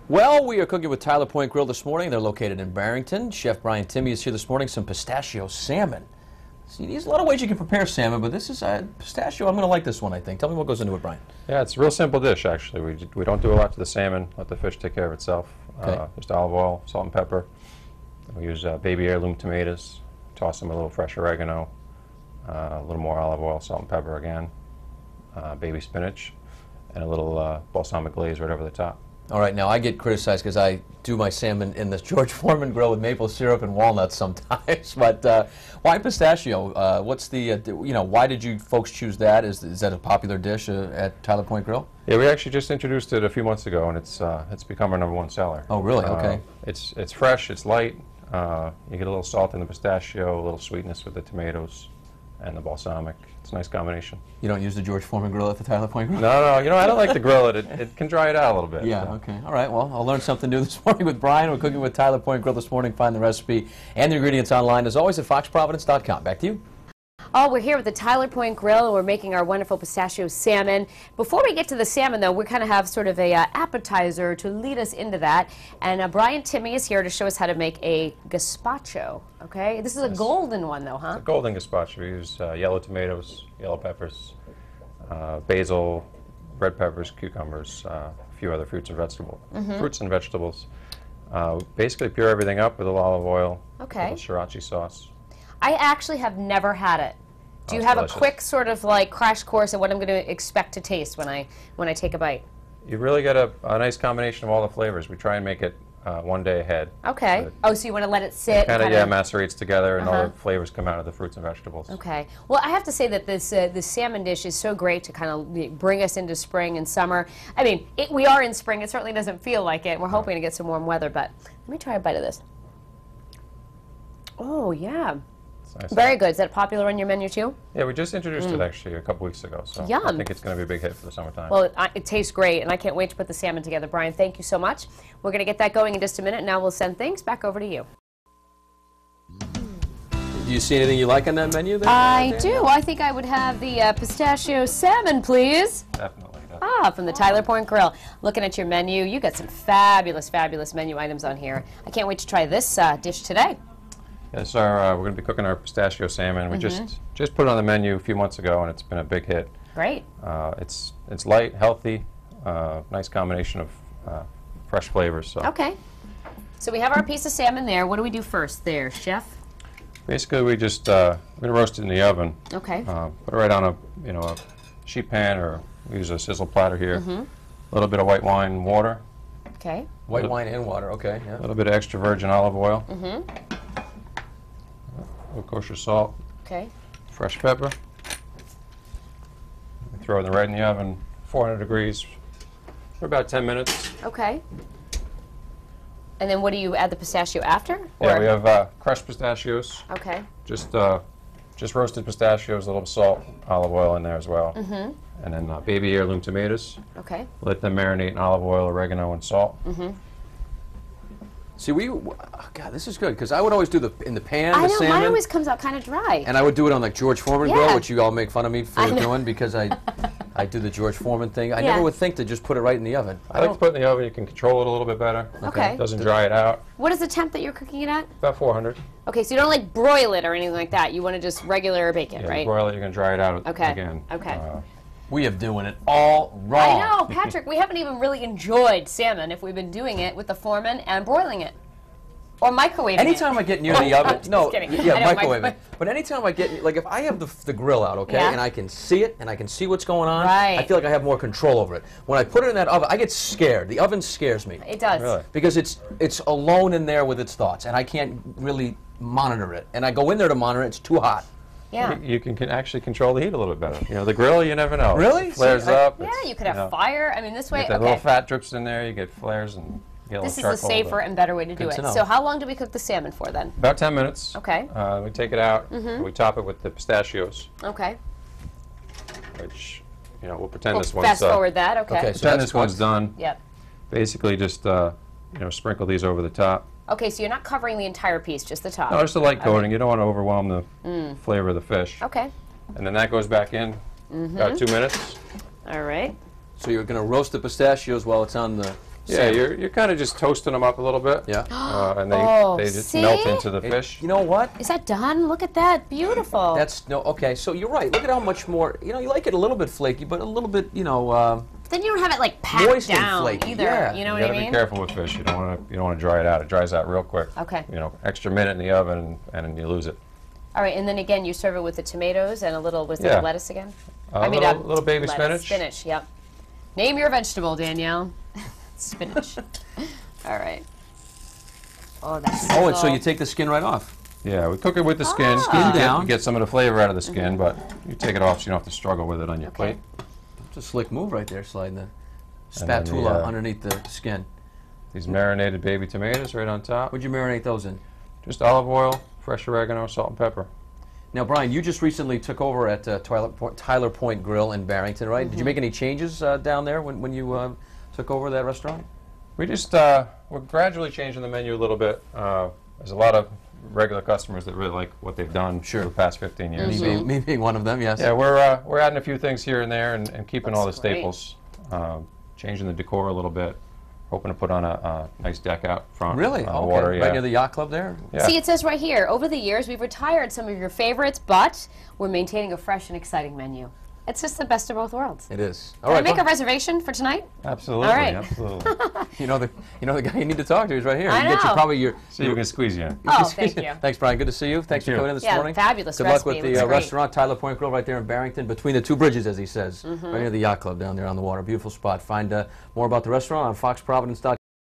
Well, we are cooking with Tyler Point Grille this morning. They're located in Barrington. Chef Brian Timmie is here this morning. Some pistachio salmon. See, there's a lot of ways you can prepare salmon, but this is pistachio. I'm going to like this one, I think. Tell me what goes into it, Brian. Yeah, it's a real simple dish, actually. We don't do a lot to the salmon. Let the fish take care of itself. Okay. Just olive oil, salt and pepper. We use baby heirloom tomatoes. Toss them a little fresh oregano, a little more olive oil, salt and pepper again, baby spinach, and a little balsamic glaze right over the top. All right, now I get criticized because I do my salmon in the George Foreman grill with maple syrup and walnuts sometimes. But why pistachio? What's the why did you folks choose that? Is that a popular dish at Tyler Point Grille? Yeah, we actually just introduced it a few months ago, and it's become our #1 seller. Oh, really? Okay. It's fresh. It's light. You get a little salt in the pistachio, a little sweetness with the tomatoes and the balsamic. It's a nice combination. You don't use the George Foreman grill at the Tyler Point Grill? No, I don't like to grill it. It can dry it out a little bit. Yeah, so. okay. All right, well, I'll learn something new this morning with Brian. We're cooking with Tyler Point Grill this morning. Find the recipe and the ingredients online, as always, at foxprovidence.com. Back to you. Oh, we're here with the Tyler Point Grill, and we're making our wonderful pistachio salmon. Before we get to the salmon, though, we kind of have sort of a appetizer to lead us into that. And Brian Timmie is here to show us how to make a gazpacho. Okay, this is a golden one, though, huh? It's a golden gazpacho. We use yellow tomatoes, yellow peppers, basil, red peppers, cucumbers, a few other fruits and vegetables. Basically, pure everything up with a little olive oil, okay, a little sriracha sauce. I actually have never had it. Do you have delicious. A quick sort of like crash course of what I'm going to expect to taste when I take a bite? You really get a nice combination of all the flavors. We try and make it one day ahead. Okay. So so you want to let it sit? It kind of macerates together, and all the flavors come out of the fruits and vegetables. Okay. Well, I have to say that this salmon dish is so great to kind of bring us into spring and summer. I mean, we are in spring. It certainly doesn't feel like it. We're hoping to get some warm weather, but let me try a bite of this. Oh, yeah. Nice. Very good. Is that popular on your menu too? Yeah, we just introduced it actually a couple weeks ago, so Yum. I think it's going to be a big hit for the summertime. Well, it tastes great, and I can't wait to put the salmon together. Brian, thank you so much. We're going to get that going in just a minute. Now we'll send things back over to you. Do you see anything you like on that menu there? I do. I think I would have the pistachio salmon, please. Definitely. From the Tyler Point Grill. Looking at your menu, you got some fabulous, fabulous menu items on here. I can't wait to try this dish today. Yes, we're going to be cooking our pistachio salmon. We just put it on the menu a few months ago, and it's been a big hit. Great. It's light, healthy, nice combination of fresh flavors. So. Okay. So we have our piece of salmon there. What do we do first there, Chef? Basically, we're going to roast it in the oven. Okay. Put it right on a sheet pan, or we use a sizzle platter here. A little bit of white wine and water. Okay. White wine and water. Okay. Yeah. A little bit of extra virgin olive oil. Kosher salt, okay, fresh pepper. We throw it right in the oven, 400 degrees, for about 10 minutes. Okay. And then what do you add the pistachio after? Yeah, we have crushed pistachios. Okay. Just roasted pistachios, a little salt, olive oil in there as well. And then baby heirloom tomatoes. Okay. Let them marinate in olive oil, oregano, and salt. See, God, this is good, because I would always do in the pan, the salmon. Mine always comes out kind of dry. And I would do it on like George Foreman grill, which you all make fun of me for doing, because I do the George Foreman thing. I never would think to just put it right in the oven. I like to put it in the oven. You can control it a little bit better. Okay. It doesn't dry it out. What is the temp that you're cooking it at? About 400. Okay, so you don't like broil it or anything like that. You want to just regular bake it, right? Broil it, you're going to dry it out again. Okay. We are doing it all wrong. I know, Patrick. We haven't even really enjoyed salmon if we've been doing it with the Foreman and broiling it. Or microwaving Anytime I get near the oven, microwave it. But anytime I get, like, if I have the grill out, okay, and I can see it and I can see what's going on, I feel like I have more control over it. When I put it in that oven, I get scared. The oven scares me. It does. Really? Because it's alone in there with its thoughts, and I can't really monitor it. And I go in there to monitor it, it's too hot. Yeah. You can actually control the heat a little bit better. You know, the grill, you never know. Really? It flares up. Yeah, you could have fire. I mean, this way, that little fat drips in there, you get flares and this is the safer and better way to do it. So how long do we cook the salmon for then? About 10 minutes. Okay. We take it out. We top it with the pistachios. Okay. Which, we'll pretend this one's fast forward that. Okay. Okay, so pretend this one's done. Yep. Basically, just sprinkle these over the top. Okay, so you're not covering the entire piece, just the top. No, just a light coating. You don't want to overwhelm the flavor of the fish. Okay. And then that goes back in about 2 minutes. All right. So you're going to roast the pistachios while it's on the Yeah, you're kind of just toasting them up a little bit. Yeah. And Oh, they just see? melt into the fish. You know what? Is that done? Look at that. Beautiful. That's no okay. So you're right. Look at how much more. You know, you like it a little bit flaky, but a little bit. You know. Then you don't have it like packed moist and down flaky, either. yeah. You know You what I gotta mean? be careful with fish. You don't want to dry it out. It dries out real quick. Okay. You know, extra minute in the oven and then you lose it. All right, and then again, you serve it with the tomatoes and a little, was Yeah. it lettuce again? A little baby lettuce, spinach. Spinach, yep. Name your vegetable, Danielle. Spinach. All right. Oh, that's Oh, and so you take the skin right off. Yeah, we cook it with the skin. Skin down. You get some of the flavor out of the skin, but you take it off so you don't have to struggle with it on your plate. It's a slick move right there, sliding the And then spatula the, underneath the skin. These marinated baby tomatoes right on top. What'd you marinate those in? Just olive oil, fresh oregano, salt and pepper. Now, Brian, you just recently took over at Tyler Point Grille in Barrington, right? Mm-hmm. Did you make any changes down there when you took over that restaurant? We just, we're gradually changing the menu a little bit. There's a lot of regular customers that really like what they've done for the past 15 years. Me being one of them, yes. Yeah, we're adding a few things here and there and keeping all the That's great. staples. Changing the decor a little bit. Hoping to put on a nice deck out front. Really? Okay. Water, Right yeah. near the yacht club there? Yeah. See, it says right here, over the years, we've retired some of your favorites, but we're maintaining a fresh and exciting menu. It's just the best of both worlds. It is. Can I make a reservation for tonight? Absolutely, All right. absolutely. You know the guy you need to talk to is right here. I You can get know. probably your. See, we can squeeze you in. Oh, thank you. Thanks, Brian. Good to see you. Thanks for you. coming in this Yeah, morning. fabulous Good luck with recipe. the Looks great. restaurant, Tyler Point Grille, right there in Barrington, between the two bridges, as he says, right near the yacht club down there on the water. Beautiful spot. Find more about the restaurant on foxprovidence.com.